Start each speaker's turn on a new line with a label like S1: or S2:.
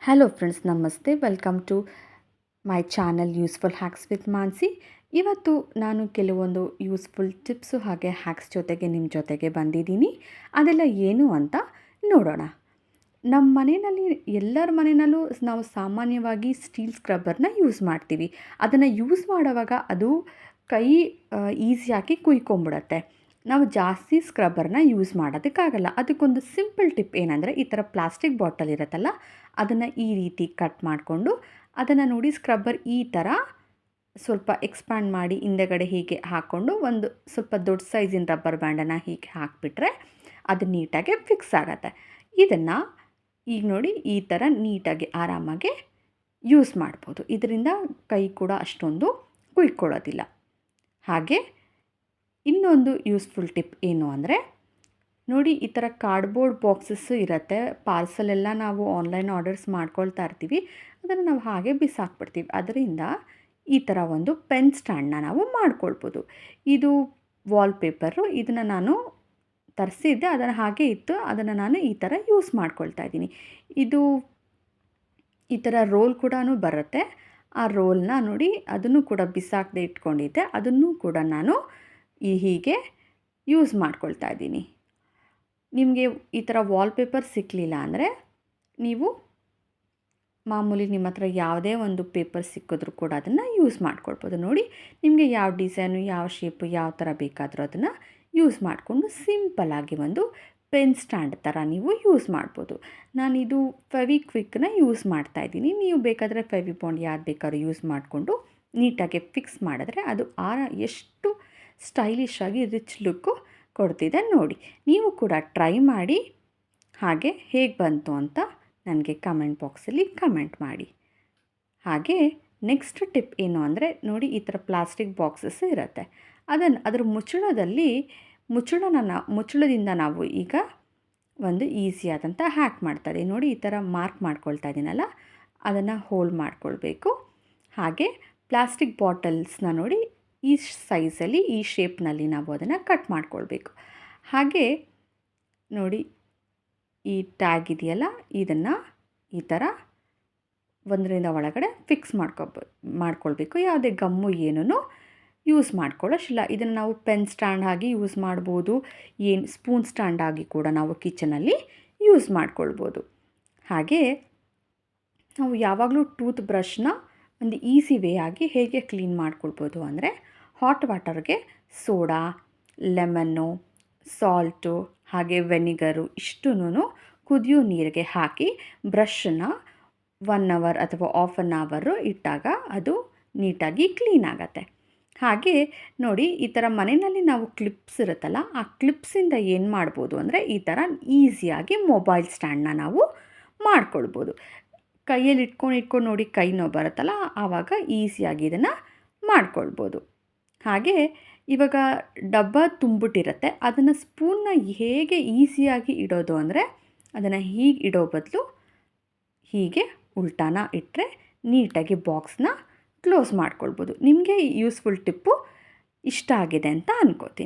S1: Hello friends, ನಮಸ್ತೆ. Welcome to my channel useful hacks with Mansi. ಇವತ್ತು ನಾನು ಕೆಲವೊಂದು ಯೂಸ್ಫುಲ್ ಟಿಪ್ಸು ಹಾಗೆ ಹ್ಯಾಕ್ಸ್ ಜೊತೆಗೆ ನಿಮ್ಮ ಜೊತೆಗೆ ಬಂದಿದ್ದೀನಿ. ಅದೆಲ್ಲ ಏನು ಅಂತ ನೋಡೋಣ. ನಮ್ಮ ಮನೆಯಲ್ಲಿ ಎಲ್ಲರ ಮನೆಯಲ್ಲೂ ನಾವು ಸಾಮಾನ್ಯವಾಗಿ ಸ್ಟೀಲ್ ಸ್ಕ್ರಬ್ಬರ್ನ ಯೂಸ್ ಮಾಡ್ತೀವಿ. ಅದನ್ನು ಯೂಸ್ ಮಾಡುವಾಗ ಅದು ಕೈ ಈಸಿಯಾಗಿ ಕುಯ್ಕೊಂಬಿಡತ್ತೆ. ನಾವು ಜಾಸ್ತಿ ಸ್ಕ್ರಬ್ಬರ್ನ ಯೂಸ್ ಮಾಡೋದಕ್ಕಾಗಲ್ಲ. ಅದಕ್ಕೊಂದು ಸಿಂಪಲ್ ಟಿಪ್ ಏನಂದರೆ, ಈ ಥರ ಪ್ಲಾಸ್ಟಿಕ್ ಬಾಟಲ್ ಇರುತ್ತಲ್ಲ, ಅದನ್ನು ಈ ರೀತಿ ಕಟ್ ಮಾಡಿಕೊಂಡು ಅದನ್ನು ನೋಡಿ ಸ್ಕ್ರಬ್ಬರ್ ಈ ಥರ ಸ್ವಲ್ಪ ಎಕ್ಸ್ಪ್ಯಾಂಡ್ ಮಾಡಿ ಹಿಂದೆಗಡೆ ಹೀಗೆ ಹಾಕ್ಕೊಂಡು ಒಂದು ಸ್ವಲ್ಪ ದೊಡ್ಡ ಸೈಜಿನ ರಬ್ಬರ್ ಬ್ಯಾಂಡನ್ನು ಹೀಗೆ ಹಾಕಿಬಿಟ್ರೆ ಅದು ನೀಟಾಗಿ ಫಿಕ್ಸ್ ಆಗುತ್ತೆ. ಇದನ್ನು ಈಗ ನೋಡಿ ಈ ಥರ ನೀಟಾಗಿ ಆರಾಮಾಗಿ ಯೂಸ್ ಮಾಡ್ಬೋದು. ಇದರಿಂದ ಕೈ ಕೂಡ ಅಷ್ಟೊಂದು ಕುಯ್ಕೊಳ್ಳೋದಿಲ್ಲ. ಹಾಗೆ ಇನ್ನೊಂದು ಯೂಸ್ಫುಲ್ ಟಿಪ್ ಏನು ಅಂದರೆ, ನೋಡಿ ಈ ಥರ ಕಾರ್ಡ್ಬೋರ್ಡ್ ಬಾಕ್ಸಸ್ಸು ಇರುತ್ತೆ. ಪಾರ್ಸಲೆಲ್ಲ ನಾವು ಆನ್ಲೈನ್ ಆರ್ಡರ್ಸ್ ಮಾಡ್ಕೊಳ್ತಾ ಇರ್ತೀವಿ. ಅದನ್ನು ನಾವು ಹಾಗೆ ಬಿಸಾಕ್ಬಿಡ್ತೀವಿ. ಅದರಿಂದ ಈ ಥರ ಒಂದು ಪೆನ್ ಸ್ಟ್ಯಾಂಡನ್ನ ನಾವು ಮಾಡ್ಕೊಳ್ಬೋದು. ಇದು ವಾಲ್ಪೇಪರು. ಇದನ್ನು ನಾನು ತರಿಸಿದ್ದೆ, ಅದನ್ನು ಹಾಗೆ ಇತ್ತು. ಅದನ್ನು ನಾನು ಈ ಥರ ಯೂಸ್ ಮಾಡ್ಕೊಳ್ತಾ ಇದ್ದೀನಿ. ಇದು ಈ ಥರ ರೋಲ್ ಕೂಡ ಬರುತ್ತೆ. ಆ ರೋಲ್ನ ನೋಡಿ ಅದನ್ನು ಕೂಡ ಬಿಸಾಕದೆ ಇಟ್ಕೊಂಡಿದ್ದೆ. ಅದನ್ನು ಕೂಡ ನಾನು ಹೀಗೆ ಯೂಸ್ ಮಾಡ್ಕೊಳ್ತಾ ಇದ್ದೀನಿ. ನಿಮಗೆ ಈ ಥರ ವಾಲ್ಪೇಪರ್ ಸಿಕ್ಕಲಿಲ್ಲ ಅಂದರೆ ನೀವು ಮಾಮೂಲಿ ನಿಮ್ಮ ಹತ್ರ ಯಾವುದೇ ಒಂದು ಪೇಪರ್ ಸಿಕ್ಕಿದ್ರೂ ಕೂಡ ಅದನ್ನು ಯೂಸ್ ಮಾಡ್ಕೊಳ್ಬೋದು. ನೋಡಿ, ನಿಮಗೆ ಯಾವ ಡಿಸೈನು, ಯಾವ ಶೇಪು, ಯಾವ ಥರ ಬೇಕಾದರೂ ಅದನ್ನು ಯೂಸ್ ಮಾಡಿಕೊಂಡು ಸಿಂಪಲ್ಲಾಗಿ ಒಂದು ಪೆನ್ ಸ್ಟ್ಯಾಂಡ್ ಥರ ನೀವು ಯೂಸ್ ಮಾಡ್ಬೋದು. ನಾನಿದು ಫೆವಿಕ್ವಿಕ್ನ ಯೂಸ್ ಮಾಡ್ತಾಯಿದ್ದೀನಿ. ನೀವು ಬೇಕಾದರೆ ಫೆವಿಬಾಂಡ್ ಯಾವ್ದು ಬೇಕಾದ್ರೂ ಯೂಸ್ ಮಾಡಿಕೊಂಡು ನೀಟಾಗಿ ಫಿಕ್ಸ್ ಮಾಡಿದ್ರೆ ಅದು ಎಷ್ಟು ಸ್ಟೈಲಿಶ್ ಆಗಿ ರಿಚ್ ಲುಕ್ಕು ಕೊಡ್ತಿದೆ ನೋಡಿ. ನೀವು ಕೂಡ ಟ್ರೈ ಮಾಡಿ, ಹಾಗೆ ಹೇಗೆ ಬಂತು ಅಂತ ನನಗೆ ಕಮೆಂಟ್ ಬಾಕ್ಸಲ್ಲಿ ಕಮೆಂಟ್ ಮಾಡಿ. ಹಾಗೆ ನೆಕ್ಸ್ಟ್ ಟಿಪ್ ಏನು ಅಂದರೆ, ನೋಡಿ ಈ ಥರ ಪ್ಲಾಸ್ಟಿಕ್ ಬಾಕ್ಸಸ್ ಇರುತ್ತೆ. ಅದರ ಮುಚ್ಚಳದಿಂದ ನಾವು ಈಗ ಒಂದು ಈಸಿಯಾದಂಥ ಹ್ಯಾಕ್ ಮಾಡ್ತಾಯಿದ್ದೀವಿ. ನೋಡಿ, ಈ ಥರ ಮಾರ್ಕ್ ಮಾಡ್ಕೊಳ್ತಾ ಇದ್ದೀನಲ್ಲ, ಅದನ್ನು ಹೋಲ್ಡ್ ಮಾಡ್ಕೊಳ್ಬೇಕು. ಹಾಗೆ ಪ್ಲಾಸ್ಟಿಕ್ ಬಾಟಲ್ಸ್ನ ನೋಡಿ ಈ ಸೈಜಲ್ಲಿ, ಈ ಶೇಪ್ನಲ್ಲಿ ನಾವು ಅದನ್ನು ಕಟ್ ಮಾಡ್ಕೊಳ್ಬೇಕು. ಹಾಗೆ ನೋಡಿ, ಈ ಟ್ಯಾಗ್ ಇದೆಯಲ್ಲ, ಇದನ್ನು ಈ ಥರ ಒಂದರಿಂದ ಒಳಗಡೆ ಫಿಕ್ಸ್ ಮಾಡ್ಕೊಳ್ಬೇಕು. ಯಾವುದೇ ಗಮ್ಮು ಏನೂ ಯೂಸ್ ಮಾಡ್ಕೊಳ್ಳೋಷ್ಟಿಲ್ಲ. ಇದನ್ನು ನಾವು ಪೆನ್ ಸ್ಟ್ಯಾಂಡ್ ಆಗಿ ಯೂಸ್ ಮಾಡ್ಬೋದು. ಸ್ಪೂನ್ ಸ್ಟ್ಯಾಂಡ್ ಆಗಿ ಕೂಡ ನಾವು ಕಿಚನಲ್ಲಿ ಯೂಸ್ ಮಾಡ್ಕೊಳ್ಬೋದು. ಹಾಗೆ ನಾವು ಯಾವಾಗಲೂ ಟೂತ್ ಬ್ರಷ್ನ ಒಂದು ಈಸಿ ವೇ ಆಗಿ ಹೇಗೆ ಕ್ಲೀನ್ ಮಾಡ್ಕೊಳ್ಬೋದು ಅಂದರೆ, ಹಾಟ್ ವಾಟರ್ಗೆ ಸೋಡಾ, ಲೆಮನ್ನು, ಸಾಲ್ಟು ಹಾಗೆ ವೆನಿಗರು ಇಷ್ಟನ್ನೂ ಕುದಿಯೋ ನೀರಿಗೆ ಹಾಕಿ ಬ್ರಷನ್ನು 1 ಅವರ್ ಅಥವಾ ಹಾಫ್ ಆನ್ ಅವರ್ ಇಟ್ಟಾಗ ಅದು ನೀಟಾಗಿ ಕ್ಲೀನ್ ಆಗುತ್ತೆ. ಹಾಗೆ ನೋಡಿ, ಈ ಥರ ಮನೆಯಲ್ಲಿ ನಾವು ಕ್ಲಿಪ್ಸ್ ಇರುತ್ತಲ್ಲ, ಆ ಕ್ಲಿಪ್ಸಿಂದ ಏನು ಮಾಡ್ಬೋದು ಅಂದರೆ, ಈ ಥರ ಈಸಿಯಾಗಿ ಮೊಬೈಲ್ ಸ್ಟ್ಯಾಂಡನ್ನ ನಾವು ಮಾಡ್ಕೊಳ್ಬೋದು. ಕೈಯಲ್ಲಿ ಇಟ್ಕೊಂಡು ನೋಡಿ ಕೈ ನೋವು ಬರುತ್ತಲ್ಲ, ಆವಾಗ ಈಸಿಯಾಗಿ ಇದನ್ನು ಮಾಡ್ಕೊಳ್ಬೋದು. ಹಾಗೆ ಇವಾಗ ಡಬ್ಬ ತುಂಬಿಟ್ಟಿರುತ್ತೆ, ಅದನ್ನು ಸ್ಪೂನ್ನ ಹೇಗೆ ಈಸಿಯಾಗಿ ಇಡೋದು ಅಂದರೆ, ಅದನ್ನು ಹೀಗೆ ಇಡೋ ಬದಲು ಹೀಗೆ ಉಲ್ಟಾನ ಇಟ್ಟರೆ ನೀಟಾಗಿ ಬಾಕ್ಸ್ನ ಕ್ಲೋಸ್ ಮಾಡ್ಕೊಳ್ಬೋದು. ನಿಮಗೆ ಯೂಸ್ಫುಲ್ ಟಿಪ್ಪು ಇಷ್ಟ ಆಗಿದೆ ಅಂತ ಅನ್ಕೋತೀನಿ.